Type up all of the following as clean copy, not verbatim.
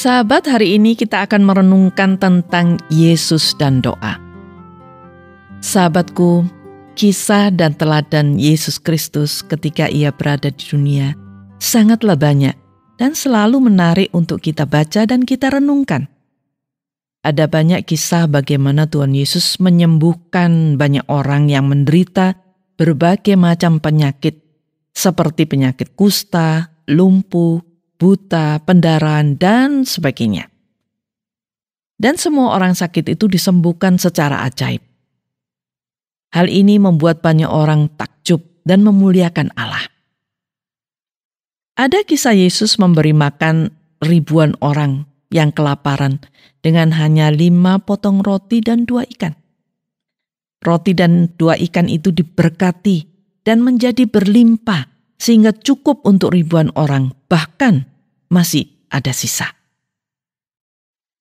Sahabat, hari ini kita akan merenungkan tentang Yesus dan doa. Sahabatku, kisah dan teladan Yesus Kristus ketika ia berada di dunia sangatlah banyak dan selalu menarik untuk kita baca dan kita renungkan. Ada banyak kisah bagaimana Tuhan Yesus menyembuhkan banyak orang yang menderita berbagai macam penyakit seperti penyakit kusta, lumpuh, buta, pendarahan, dan sebagainya. Dan semua orang sakit itu disembuhkan secara ajaib. Hal ini membuat banyak orang takjub dan memuliakan Allah. Ada kisah Yesus memberi makan ribuan orang yang kelaparan dengan hanya 5 potong roti dan 2 ikan. Roti dan 2 ikan itu diberkati dan menjadi berlimpah sehingga cukup untuk ribuan orang, bahkan masih ada sisa.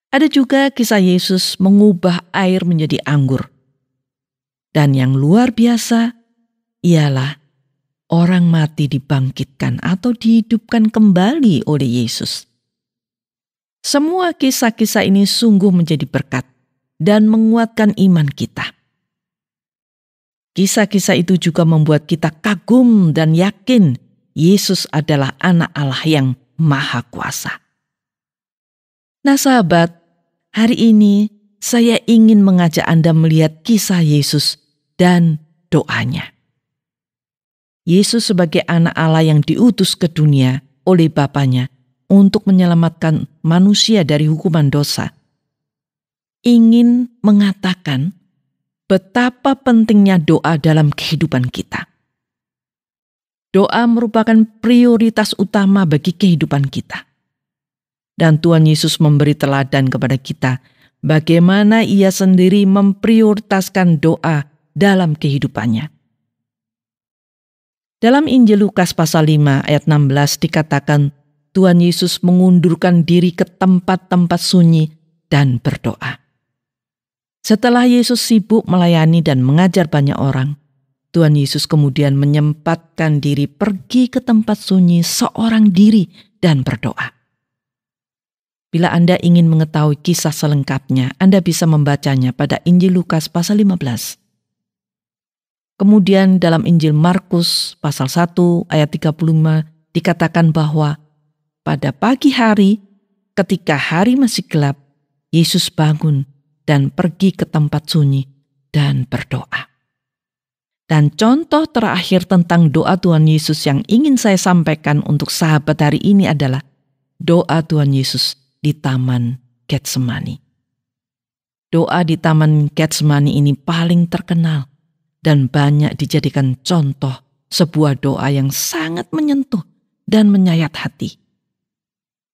Ada juga kisah Yesus mengubah air menjadi anggur. Dan yang luar biasa ialah orang mati dibangkitkan atau dihidupkan kembali oleh Yesus. Semua kisah-kisah ini sungguh menjadi berkat dan menguatkan iman kita. Kisah-kisah itu juga membuat kita kagum dan yakin Yesus adalah Anak Allah yang Maha Kuasa. Nah sahabat, hari ini saya ingin mengajak Anda melihat kisah Yesus dan doanya. Yesus sebagai Anak Allah yang diutus ke dunia oleh Bapanya untuk menyelamatkan manusia dari hukuman dosa, ingin mengatakan betapa pentingnya doa dalam kehidupan kita. Doa merupakan prioritas utama bagi kehidupan kita. Dan Tuhan Yesus memberi teladan kepada kita bagaimana Ia sendiri memprioritaskan doa dalam kehidupannya. Dalam Injil Lukas pasal 5 ayat 16 dikatakan Tuhan Yesus mengundurkan diri ke tempat-tempat sunyi dan berdoa. Setelah Yesus sibuk melayani dan mengajar banyak orang, Tuhan Yesus kemudian menyempatkan diri pergi ke tempat sunyi seorang diri dan berdoa. Bila Anda ingin mengetahui kisah selengkapnya, Anda bisa membacanya pada Injil Lukas pasal 15. Kemudian dalam Injil Markus pasal 1 ayat 35 dikatakan bahwa pada pagi hari ketika hari masih gelap, Yesus bangun dan pergi ke tempat sunyi dan berdoa. Dan contoh terakhir tentang doa Tuhan Yesus yang ingin saya sampaikan untuk sahabat hari ini adalah doa Tuhan Yesus di Taman Getsemani. Doa di Taman Getsemani ini paling terkenal dan banyak dijadikan contoh sebuah doa yang sangat menyentuh dan menyayat hati.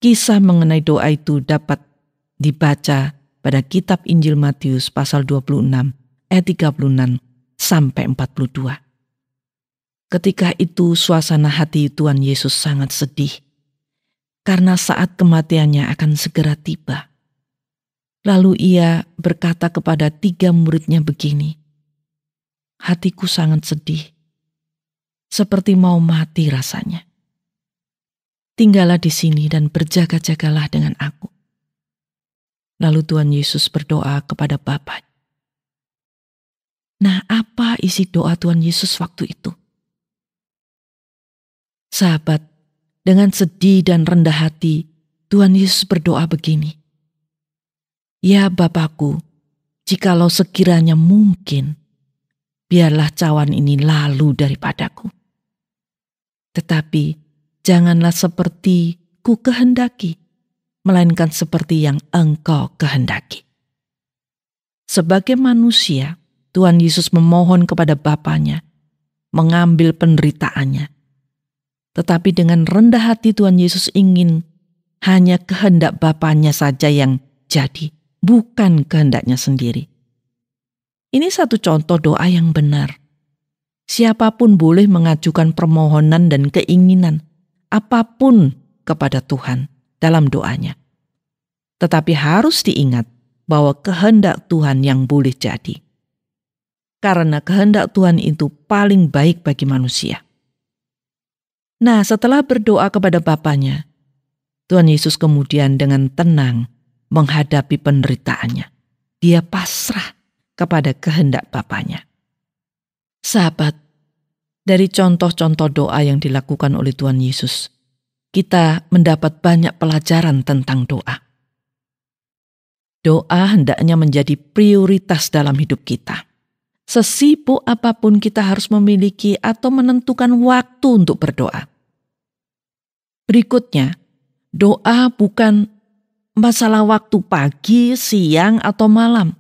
Kisah mengenai doa itu dapat dibaca pada kitab Injil Matius pasal 26 ayat 36 sampai 42. Ketika itu suasana hati Tuhan Yesus sangat sedih karena saat kematiannya akan segera tiba. Lalu ia berkata kepada 3 muridnya begini, "Hatiku sangat sedih, seperti mau mati rasanya. Tinggallah di sini dan berjaga-jagalah dengan aku." Lalu Tuhan Yesus berdoa kepada Bapa. Nah, apa isi doa Tuhan Yesus waktu itu? Sahabat, dengan sedih dan rendah hati, Tuhan Yesus berdoa begini, "Ya Bapakku, jikalau sekiranya mungkin, biarlah cawan ini lalu daripadaku. Tetapi janganlah seperti ku kehendaki, melainkan seperti yang Engkau kehendaki." Sebagai manusia, Tuhan Yesus memohon kepada Bapanya mengambil penderitaannya. Tetapi dengan rendah hati Tuhan Yesus ingin hanya kehendak Bapanya saja yang jadi, bukan kehendaknya sendiri. Ini satu contoh doa yang benar. Siapapun boleh mengajukan permohonan dan keinginan apapun kepada Tuhan dalam doanya. Tetapi harus diingat bahwa kehendak Tuhan yang boleh jadi. Karena kehendak Tuhan itu paling baik bagi manusia. Nah, setelah berdoa kepada Bapanya, Tuhan Yesus kemudian dengan tenang menghadapi penderitaannya. Dia pasrah kepada kehendak Bapanya. Sahabat, dari contoh-contoh doa yang dilakukan oleh Tuhan Yesus, kita mendapat banyak pelajaran tentang doa. Doa hendaknya menjadi prioritas dalam hidup kita. Sesibuk apapun kita harus memiliki atau menentukan waktu untuk berdoa. Berikutnya, doa bukan masalah waktu pagi, siang, atau malam,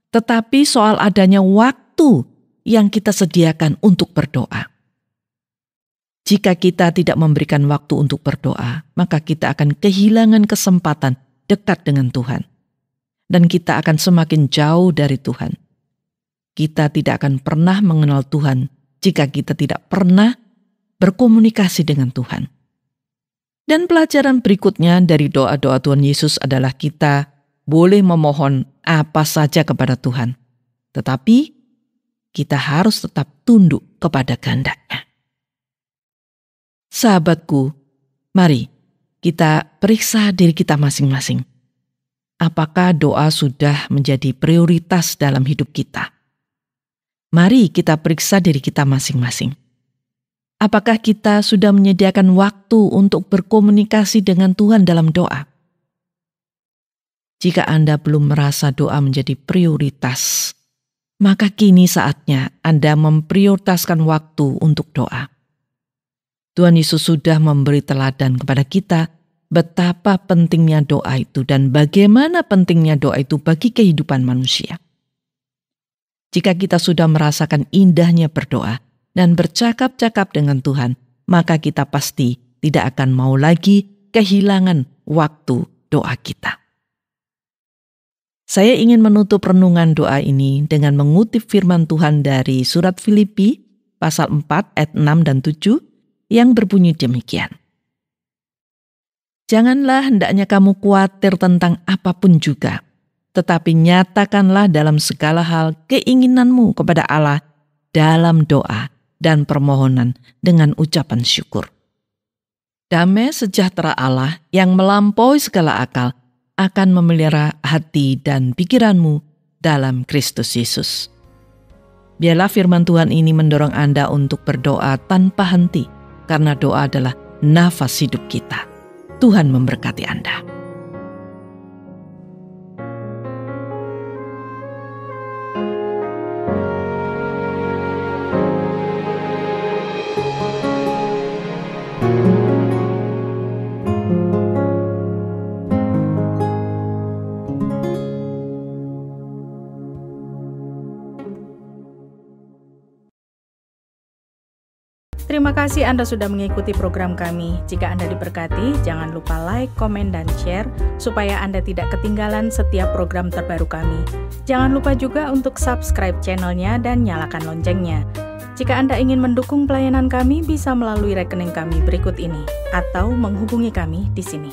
tetapi soal adanya waktu yang kita sediakan untuk berdoa. Jika kita tidak memberikan waktu untuk berdoa, maka kita akan kehilangan kesempatan dekat dengan Tuhan. Dan kita akan semakin jauh dari Tuhan. Kita tidak akan pernah mengenal Tuhan jika kita tidak pernah berkomunikasi dengan Tuhan. Dan pelajaran berikutnya dari doa-doa Tuhan Yesus adalah kita boleh memohon apa saja kepada Tuhan. Tetapi kita harus tetap tunduk kepada kehendak-Nya. Sahabatku, mari kita periksa diri kita masing-masing. Apakah doa sudah menjadi prioritas dalam hidup kita? Mari kita periksa diri kita masing-masing. Apakah kita sudah menyediakan waktu untuk berkomunikasi dengan Tuhan dalam doa? Jika Anda belum merasa doa menjadi prioritas, maka kini saatnya Anda memprioritaskan waktu untuk doa. Tuhan Yesus sudah memberi teladan kepada kita betapa pentingnya doa itu dan bagaimana pentingnya doa itu bagi kehidupan manusia. Jika kita sudah merasakan indahnya berdoa dan bercakap-cakap dengan Tuhan, maka kita pasti tidak akan mau lagi kehilangan waktu doa kita. Saya ingin menutup renungan doa ini dengan mengutip firman Tuhan dari surat Filipi pasal 4 ayat 6 dan 7 yang berbunyi demikian. Janganlah hendaknya kamu khawatir tentang apapun juga, tetapi nyatakanlah dalam segala hal keinginanmu kepada Allah dalam doa dan permohonan dengan ucapan syukur. Damai sejahtera Allah yang melampaui segala akal akan memelihara hati dan pikiranmu dalam Kristus Yesus. Biarlah firman Tuhan ini mendorong Anda untuk berdoa tanpa henti, karena doa adalah nafas hidup kita. Tuhan memberkati Anda. Terima kasih Anda sudah mengikuti program kami. Jika Anda diberkati, jangan lupa like, komen, dan share supaya Anda tidak ketinggalan setiap program terbaru kami. Jangan lupa juga untuk subscribe channelnya dan nyalakan loncengnya. Jika Anda ingin mendukung pelayanan kami, bisa melalui rekening kami berikut ini atau menghubungi kami di sini.